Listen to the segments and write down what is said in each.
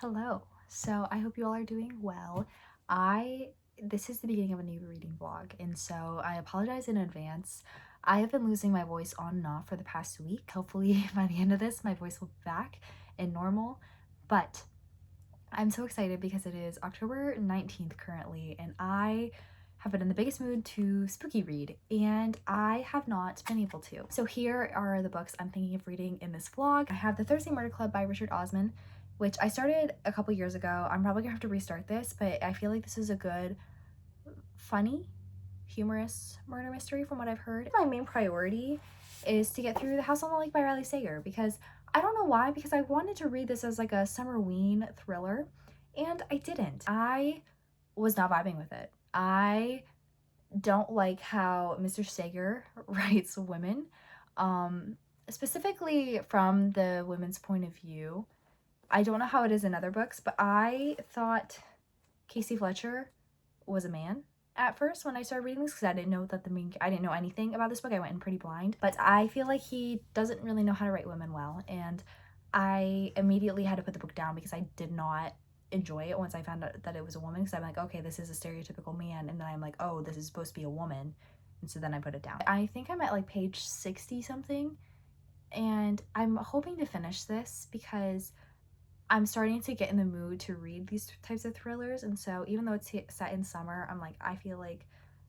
Hello. So I hope you all are doing well. I This is the beginning of a new reading vlog, and so I apologize in advance. I have been losing my voice on and off for the past week. Hopefully by the end of this my voice will be back and normal. But I'm so excited because it is October 19th currently, and I have been in the biggest mood to spooky read, and I have not been able to. So here are the books I'm thinking of reading in this vlog. I have The Thursday Murder Club by Richard Osman, which I started a couple years ago. I'm probably gonna have to restart this, but I feel like this is a good, funny, humorous murder mystery from what I've heard. My main priority is to get through The House on the Lake by Riley Sager, because I don't know why, because I wanted to read this as like a summer-ween thriller, and I didn't. I was not vibing with it. I don't like how Mr. Sager writes women, specifically from the women's point of view. I don't know how it is in other books, but I thought Casey Fletcher was a man at first when I started reading this, because I didn't know anything about this book. I went in pretty blind, but I feel like he doesn't really know how to write women well, and I immediately had to put the book down because I did not enjoy it once I found out that it was a woman, because I'm like, okay, this is a stereotypical man, and then I'm like, oh, this is supposed to be a woman, and so then I put it down. I think I'm at like page 60 something, and I'm hoping to finish this because I'm starting to get in the mood to read these types of thrillers, and so even though it's set in summer, I'm like, I feel like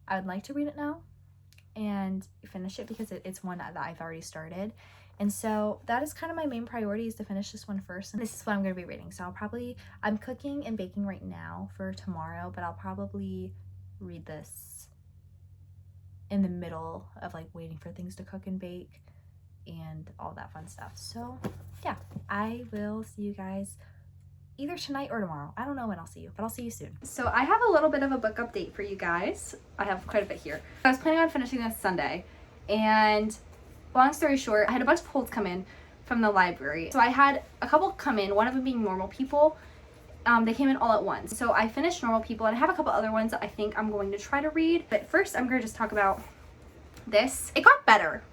I would like to read it now and finish it because it's one that I've already started. And so that is kind of my main priority, is to finish this one first, and this is what I'm going to be reading. So I'm cooking and baking right now for tomorrow, but I'll probably read this in the middle of like waiting for things to cook and bake and all that fun stuff. So yeah, I will see you guys either tonight or tomorrow. I don't know when I'll see you, but I'll see you soon. So I have a little bit of a book update for you guys. I have quite a bit here. I was planning on finishing this Sunday, and long story short, I had a bunch of holds come in from the library. So I had a couple come in, one of them being Normal People. They came in all at once. So I finished Normal People, and I have a couple other ones that I think I'm going to try to read. But first, I'm going to just talk about this. It got better.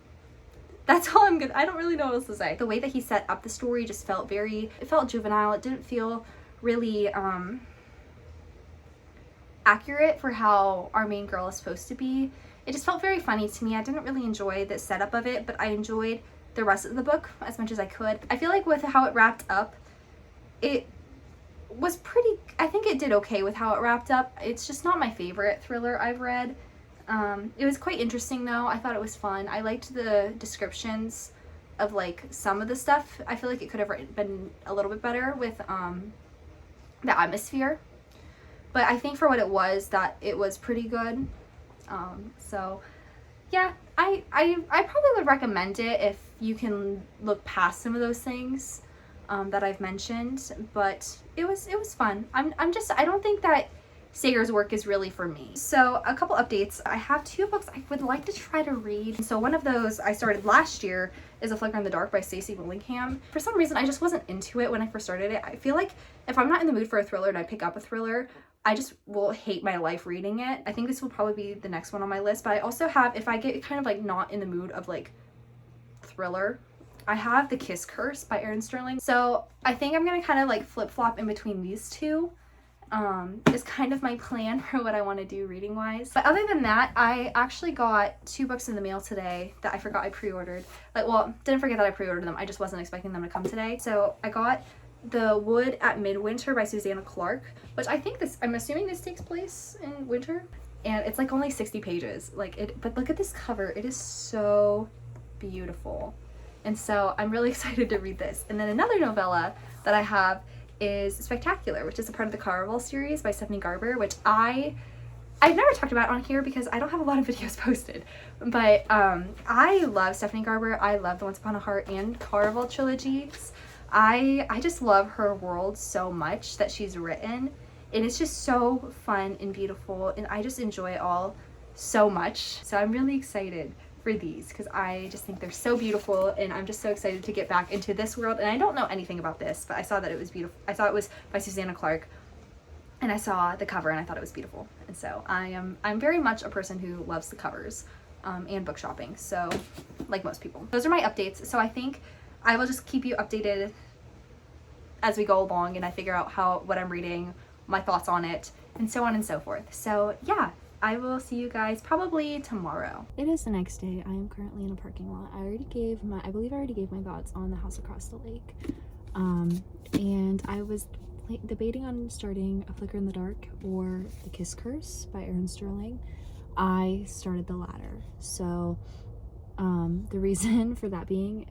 That's all I don't really know what else to say. The way that he set up the story just felt it felt juvenile. It didn't feel really accurate for how our main girl is supposed to be. It just felt very funny to me. I didn't really enjoy the setup of it, but I enjoyed the rest of the book as much as I could. I feel like with how it wrapped up, it was I think it did okay with how it wrapped up. It's just not my favorite thriller I've read. It was quite interesting though. I thought it was fun. I liked the descriptions of like some of the stuff. I feel like it could have been a little bit better with the atmosphere. But I think for what it was, that it was pretty good. So yeah, I probably would recommend it if you can look past some of those things that I've mentioned. But it was fun. I don't think that Sager's work is really for me. So a couple updates. I have two books I would like to try to read. So one of those I started last year is A Flicker in the Dark by Stacey Willingham. For some reason, I just wasn't into it when I first started it. I feel like if I'm not in the mood for a thriller and I pick up a thriller, I just will hate my life reading it. I think this will probably be the next one on my list, but I also have, if I get kind of like not in the mood of like thriller, I have The Kiss Curse by Erin Sterling. So I think I'm gonna kind of like flip-flop in between these two. Is kind of my plan for what I want to do reading wise. But other than that, I actually got two books in the mail today that I forgot I pre-ordered. Didn't forget that I pre-ordered them. I just wasn't expecting them to come today. So I got The Wood at Midwinter by Susanna Clarke, which I'm assuming this takes place in winter. And it's like only 60 pages. But look at this cover. It is so beautiful. And so I'm really excited to read this. And then another novella that I have is Spectacular, which is a part of the Caraval series by Stephanie Garber, which I've never talked about on here because I don't have a lot of videos posted. But I love Stephanie Garber. I love the Once Upon a Heart and Caraval trilogies. I just love her world so much that she's written, and it's just so fun and beautiful, and I just enjoy it all so much. So I'm really excited for these because I just think they're so beautiful, and I'm just so excited to get back into this world. And I don't know anything about this, but I saw that it was beautiful. I saw it was by Susanna Clarke, and I saw the cover and I thought it was beautiful. And so I'm very much a person who loves the covers and book shopping, so like most people. Those are my updates. So I think I will just keep you updated as we go along and I figure out what I'm reading, my thoughts on it, and so on and so forth. So yeah, I will see you guys probably tomorrow. It is the next day. I am currently in a parking lot. I believe I already gave my thoughts on The House Across the Lake. And I was debating on starting A Flicker in the Dark or The Kiss Curse by Erin Sterling. I started the latter. So the reason for that being,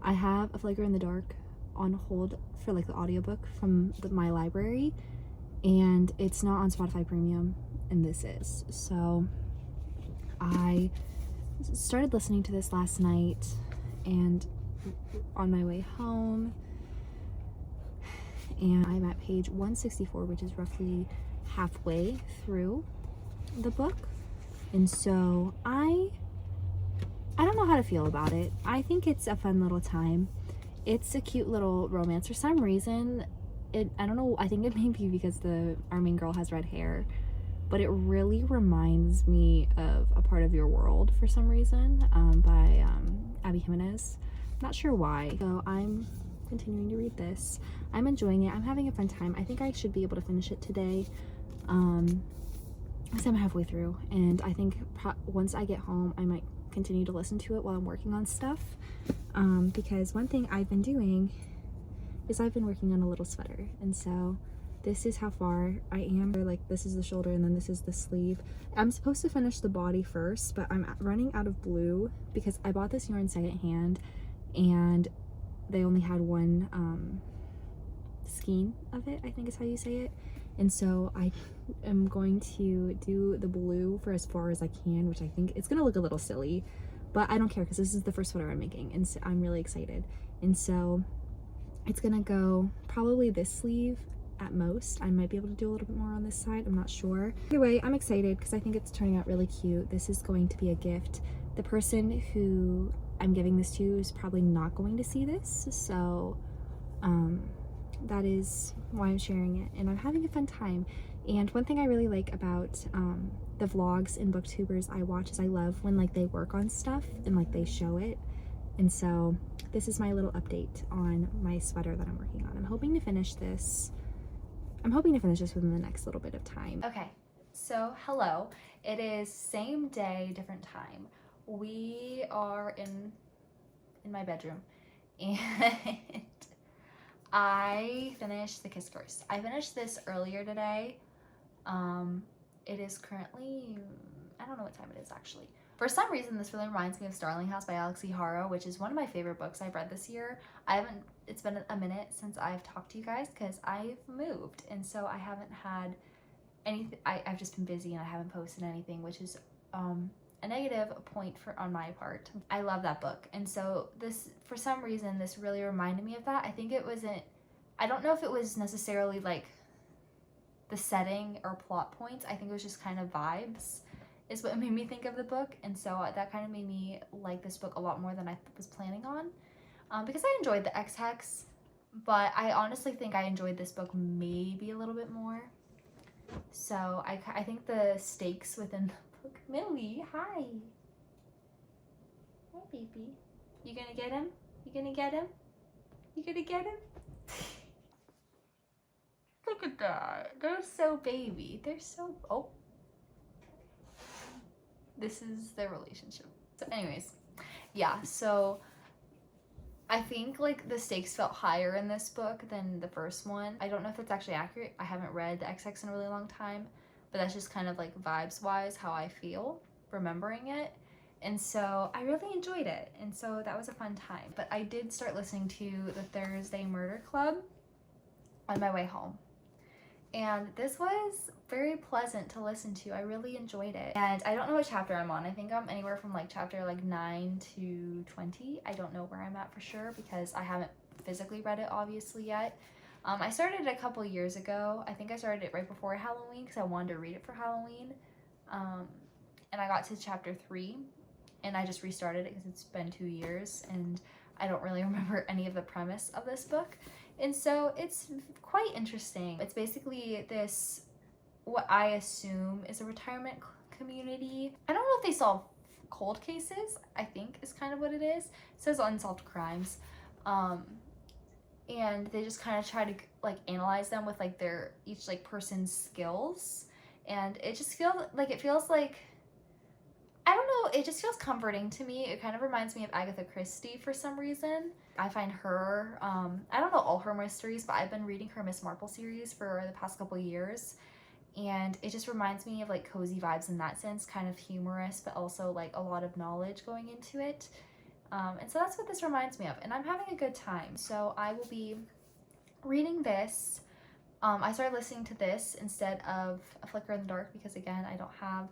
I have A Flicker in the Dark on hold for like the audiobook from my library, and it's not on Spotify Premium, and this is. So I started listening to this last night, and on my way home, and I'm at page 164, which is roughly halfway through the book. And so I don't know how to feel about it. I think it's a fun little time. It's a cute little romance. For some reason, I don't know, I think it may be because our main girl has red hair, but it really reminds me of A Part of Your World for some reason, by Abby Jimenez. Not sure why. So I'm continuing to read this. I'm enjoying it. I'm having a fun time. I think I should be able to finish it today. Because I'm halfway through, and I think once I get home, I might continue to listen to it while I'm working on stuff. Because one thing I've been doing is I've been working on a little sweater, and so this is how far I am. Like, this is the shoulder and then this is the sleeve. I'm supposed to finish the body first, but I'm running out of blue because I bought this yarn secondhand and they only had one skein of it, I think is how you say it. And so I am going to do the blue for as far as I can, which I think it's gonna look a little silly, but I don't care because this is the first sweater I'm making, and so I'm really excited. And so it's gonna go probably this sleeve at most. I might be able to do a little bit more on this side, I'm not sure. Either way, I'm excited because I think it's turning out really cute. This is going to be a gift. The person who I'm giving this to is probably not going to see this, so that is why I'm sharing it, and I'm having a fun time. And one thing I really like about the vlogs and booktubers I watch is I love when like they work on stuff and like they show it. And so this is my little update on my sweater that I'm working on. I'm hoping to finish this within the next little bit of time. Okay, so hello. It is same day, different time. We are in my bedroom, and I finished The Kiss Curse. I finished this earlier today. It is currently, I don't know what time it is actually. For some reason, this really reminds me of Starling House by Alex E. Haro, which is one of my favorite books I've read this year. It's been a minute since I've talked to you guys because I've moved, and so I haven't had anything. I've just been busy and I haven't posted anything, which is a negative point on my part. I love that book, and so this, for some reason, this really reminded me of that. I don't know if it was necessarily like the setting or plot points. I think it was just kind of vibes is what made me think of the book, and so that kind of made me like this book a lot more than I was planning on, because I enjoyed the Ex-Hex, but I honestly think I enjoyed this book maybe a little bit more. So I think the stakes within the book. Millie, hi. Hi, baby. You gonna get him? You gonna get him? You gonna get him? Look at that. They're so baby. They're so, oh. This is their relationship. So anyways, yeah, so I think like the stakes felt higher in this book than the first one. I don't know if that's actually accurate. I haven't read the Ex-Hex in a really long time, but that's just kind of like vibes wise how I feel remembering it. And so I really enjoyed it, and so that was a fun time. But I did start listening to the Thursday Murder Club on my way home, and this was very pleasant to listen to. I really enjoyed it. And I don't know what chapter I'm on. I think I'm anywhere from like chapter like 9 to 20. I don't know where I'm at for sure because I haven't physically read it obviously yet. I started it a couple years ago. I think I started it right before Halloween because I wanted to read it for Halloween. And I got to chapter 3 and I just restarted it because it's been 2 years and I don't really remember any of the premise of this book. And so it's quite interesting. It's basically this, what I assume is a retirement community. I don't know if they solve cold cases, I think is kind of what it is. It says unsolved crimes. and they just kind of try to like analyze them with like their each like person's skills, and it just feels like I don't know, it just feels comforting to me. It kind of reminds me of Agatha Christie for some reason. I find her, I don't know all her mysteries, but I've been reading her Miss Marple series for the past couple years, and it just reminds me of like cozy vibes in that sense, kind of humorous, but also like a lot of knowledge going into it. And so that's what this reminds me of, and I'm having a good time. So I will be reading this. I started listening to this instead of A Flicker in the Dark because, again, I don't have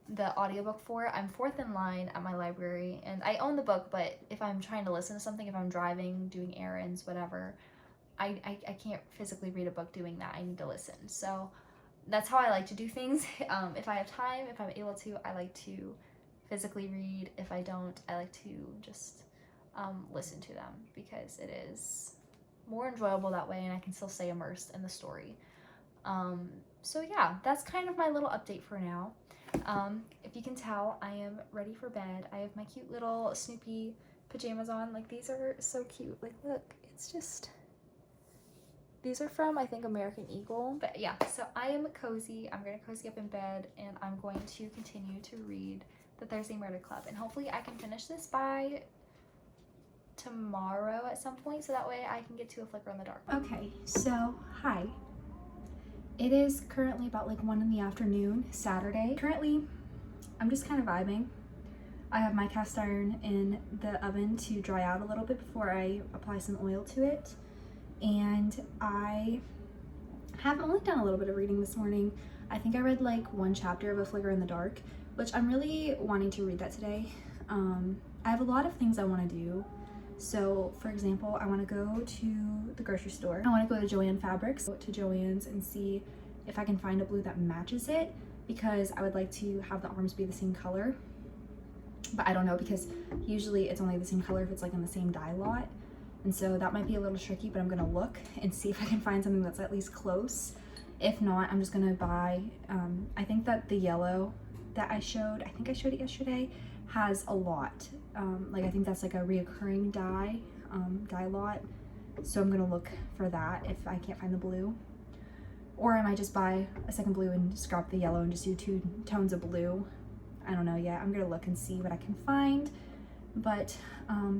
the audiobook for it. I'm fourth in line at my library, and I own the book, but if I'm trying to listen to something, if I'm driving, doing errands, whatever, I can't physically read a book doing that. I need to listen. So that's how I like to do things. If I have time, if I'm able to, I like to physically read. If I don't, I like to just listen to them because it is more enjoyable that way, and I can still stay immersed in the story. So yeah, that's kind of my little update for now. If you can tell, I am ready for bed. I have my cute little Snoopy pajamas on. Like, these are so cute. Like, look, it's just, these are from, I think, American Eagle. But yeah, so I am cozy. I'm gonna cozy up in bed, and I'm going to continue to read the Thursday Murder Club, and hopefully I can finish this by tomorrow at some point, so that way I can get to A Flicker in the Dark. Okay, so hi. It is currently about like 1 in the afternoon, Saturday. Currently, I'm just kind of vibing. I have my cast iron in the oven to dry out a little bit before I apply some oil to it. And I have only done a little bit of reading this morning. I think I read like 1 chapter of A Flicker in the Dark, which I'm really wanting to read that today. I have a lot of things I want to do. So, for example, I want to go to the grocery store. I want to go to Joann Fabrics, go to Joann's and see if I can find a blue that matches it, because I would like to have the arms be the same color. But I don't know, because usually it's only the same color if it's like in the same dye lot. And so that might be a little tricky, but I'm going to look and see if I can find something that's at least close. If not, I'm just going to buy, I think that the yellow that I showed it yesterday, has a lot. Like, I think that's like a reoccurring dye lot. So I'm gonna look for that if I can't find the blue. Or I might just buy a second blue and scrap the yellow and just do 2 tones of blue. I don't know yet. I'm gonna look and see what I can find. But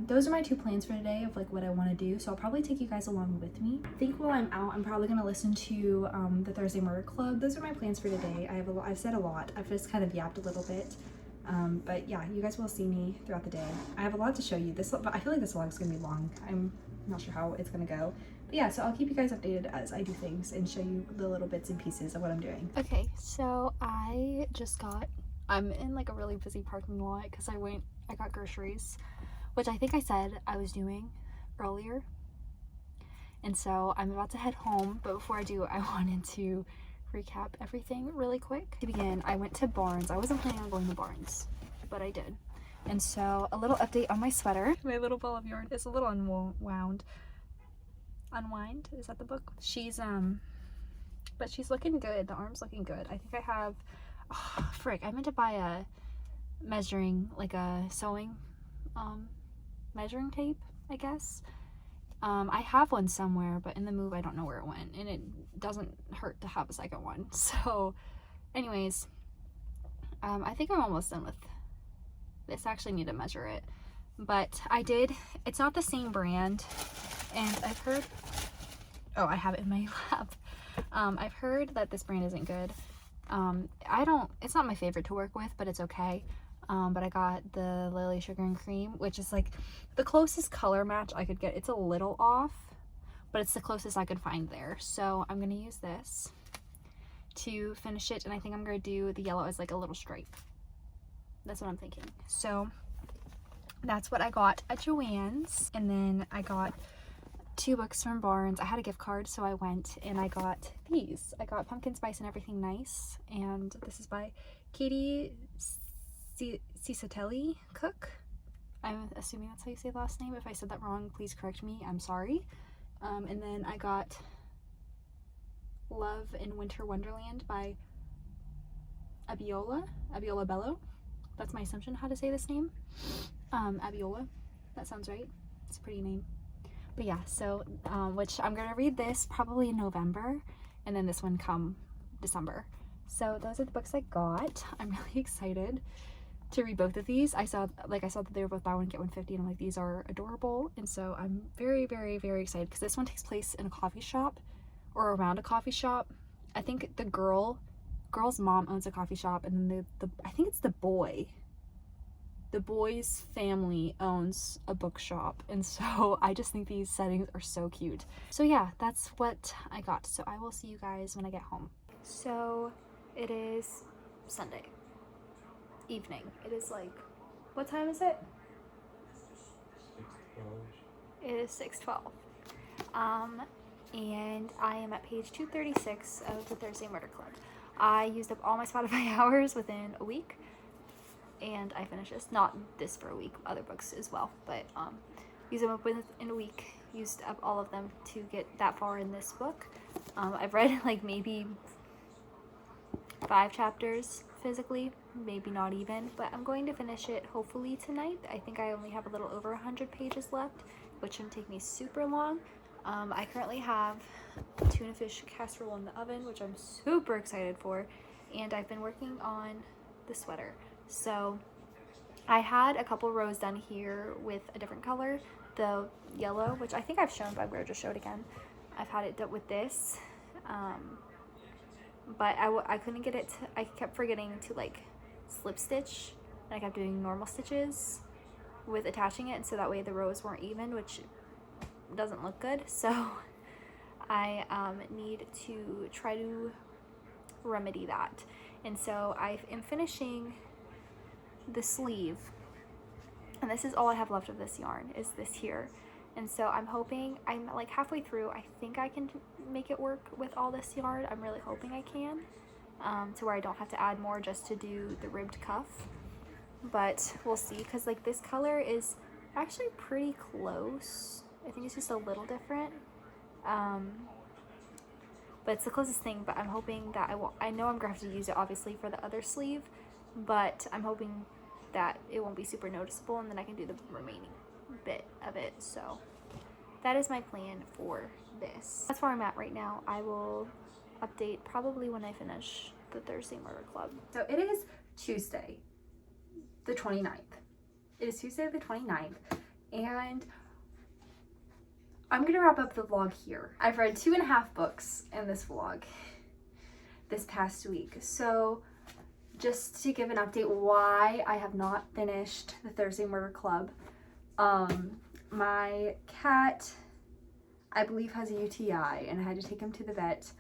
those are my 2 plans for today of like what I want to do. So I'll probably take you guys along with me. I think while I'm out, I'm probably gonna listen to the Thursday Murder Club. Those are my plans for today. I've said a lot. I've just kind of yapped a little bit. But yeah, you guys will see me throughout the day. I have a lot to show you. But I feel like this vlog's gonna be long. I'm not sure how it's gonna go. But yeah, so I'll keep you guys updated as I do things and show you the little bits and pieces of what I'm doing. Okay, so I'm in like a really busy parking lot because I got groceries, which I think I said I was doing earlier. And so I'm about to head home, but before I do, I wanted to recap everything really quick. To begin, I went to Barnes. I wasn't planning on going to Barnes, but I did. And so a little update on my sweater. My little ball of yarn is a little unwind. Is that the book? She's but she's looking good. The arm's looking good. I think I have, oh, frick, I meant to buy a measuring, like a sewing measuring tape, I guess. I have one somewhere, but in the move I don't know where it went, and it doesn't hurt to have a second one. So anyways, I think I'm almost done with this. I actually need to measure it, but I did. It's not the same brand, and I've heard, oh, I have it in my lap. I've heard that this brand isn't good. It's not my favorite to work with, but it's okay. But I got the Lily Sugar and Cream, which is like the closest color match I could get. It's a little off, but it's the closest I could find there. So I'm gonna use this to finish it, and I think I'm gonna do the yellow as like a little stripe. That's what I'm thinking. So that's what I got at Joann's, and then I got 2 books from Barnes. I had a gift card, so I went and I got these. I got Pumpkin Spice and Everything Nice, and this is by Katie Cicatelli Cook. I'm assuming that's how you say the last name. If I said that wrong, please correct me. I'm sorry. And then I got Love in Winter Wonderland by Abiola Bello. That's my assumption how to say this name. Abiola. That sounds right. It's a pretty name. But yeah, so which I'm gonna read this probably in November, and then this one come December. So those are the books I got. I'm really excited to read both of these. I saw that they were both buy one get one 50, and I'm like, these are adorable, and so I'm very, very, very excited because this one takes place in a coffee shop or around a coffee shop. I think the girl's mom owns a coffee shop, and then I think it's the boy's family owns a bookshop, and so I just think these settings are so cute. So yeah, that's what I got. So I will see you guys when I get home. So it is Sunday evening. It is like, what time is it? 6:12. It is 6:12. And I am at page 236 of the Thursday Murder Club. I used up all my Spotify hours within a week, and I finished this. Not this for a week, other books as well, but used them up in a week. Used up all of them to get that far in this book. I've read like maybe 5 chapters physically, maybe not even, but I'm going to finish it hopefully tonight. I think I only have a little over 100 pages left, which shouldn't take me super long. I currently have tuna fish casserole in the oven, which I'm super excited for, and I've been working on the sweater. So I had a couple rows done here with a different color, the yellow, which I think I've shown, but I'm going to just show it again. I've had it done with this, but I couldn't get it to, I kept forgetting to like slip stitch, and I kept doing normal stitches with attaching it, and so that way the rows weren't even, which doesn't look good. So I need to try to remedy that, and so I am finishing the sleeve, and this is all I have left of this yarn, is this here. And so I'm hoping, I'm like halfway through, I think I can make it work with all this yarn. I'm really hoping I can, to where I don't have to add more just to do the ribbed cuff, but we'll see, because like this color is actually pretty close. I think it's just a little different, but it's the closest thing. But I'm hoping that I know I'm gonna have to use it obviously for the other sleeve, but I'm hoping that it won't be super noticeable, and then I can do the remaining bit of it. So that is my plan for this. That's where I'm at right now. I will update probably when I finish the Thursday Murder Club. So it is Tuesday the 29th. It is Tuesday the 29th, and I'm gonna wrap up the vlog here. I've read 2.5 books in this vlog this past week. So just to give an update why I have not finished the Thursday Murder Club. My cat, I believe, has a UTI, and I had to take him to the vet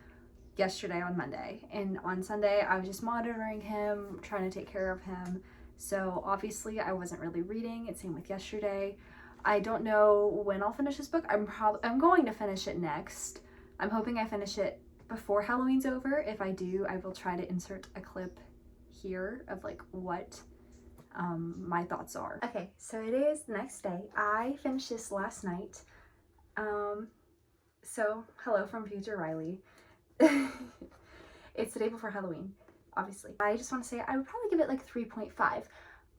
yesterday on Monday. And on Sunday, I was just monitoring him, trying to take care of him. So obviously I wasn't really reading. It's same with yesterday. I don't know when I'll finish this book. I'm going to finish it next. I'm hoping I finish it before Halloween's over. If I do, I will try to insert a clip here of like what my thoughts are. Okay, so it is the next day. I finished this last night. So hello from future Riley. It's the day before Halloween, obviously. I just want to say I would probably give it like 3.5.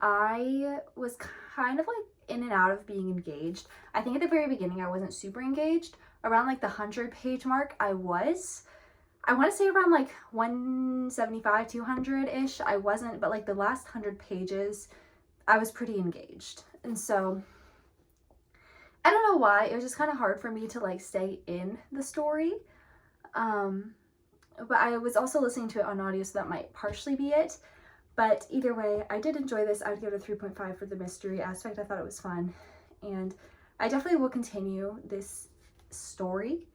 I was kind of like in and out of being engaged. I think at the very beginning I wasn't super engaged. Around like the 100-page mark I was. I want to say around like 175, 200-ish. I wasn't, but like the last 100 pages I was pretty engaged. And so I don't know why. It was just kind of hard for me to like stay in the story. But I was also listening to it on audio, so that might partially be it. But either way, I did enjoy this. I would give it a 3.5 for the mystery aspect. I thought it was fun. And I definitely will continue this story.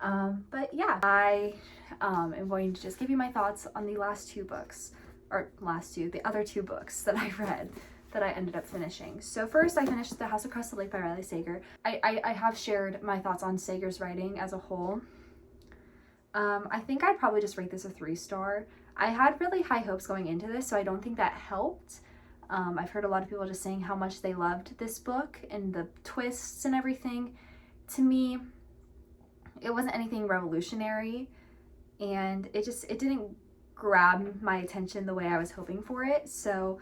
But yeah, I am going to just give you my thoughts on the last 2 books, or the other 2 books that I read that I ended up finishing. So first I finished The House Across the Lake by Riley Sager. I have shared my thoughts on Sager's writing as a whole. I think I'd probably just rate this a 3-star. I had really high hopes going into this, so I don't think that helped. I've heard a lot of people just saying how much they loved this book and the twists and everything. To me, it wasn't anything revolutionary, and it didn't grab my attention the way I was hoping for it. So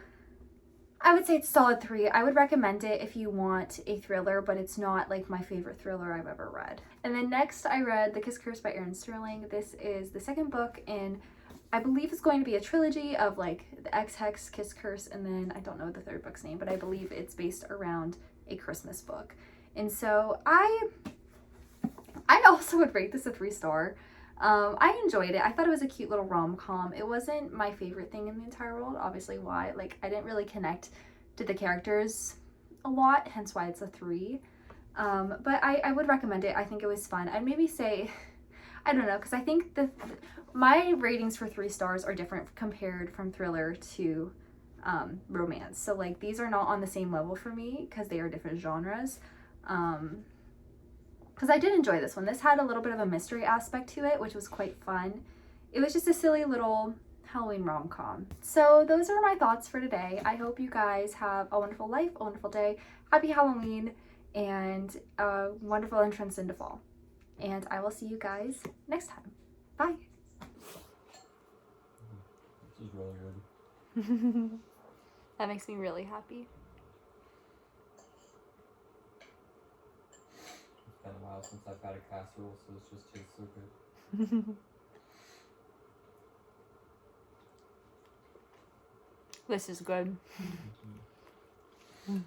I would say it's solid 3. I would recommend it if you want a thriller, but it's not like my favorite thriller I've ever read. And then next I read The Kiss Curse by Erin Sterling. This is the second book in, I believe it's going to be a trilogy of like the X-Hex, Kiss Curse, and then I don't know the third book's name, but I believe it's based around a Christmas book. And so I also would rate this a 3-star. I enjoyed it. I thought it was a cute little rom-com. It wasn't my favorite thing in the entire world. Obviously, why? Like, I didn't really connect to the characters a lot, hence why it's a 3. But I would recommend it. I think it was fun. I'd maybe say, I don't know, because I think my ratings for 3 stars are different compared from thriller to romance. So, like, these are not on the same level for me because they are different genres. Because I did enjoy this one. This had a little bit of a mystery aspect to it, which was quite fun. It was just a silly little Halloween rom-com. So those are my thoughts for today. I hope you guys have a wonderful life, a wonderful day, happy Halloween, and a wonderful entrance into fall. And I will see you guys next time. Bye. This is really good. That makes me really happy. It's been a while since I've had a casserole, so it just tastes so good. This is good. Mhm.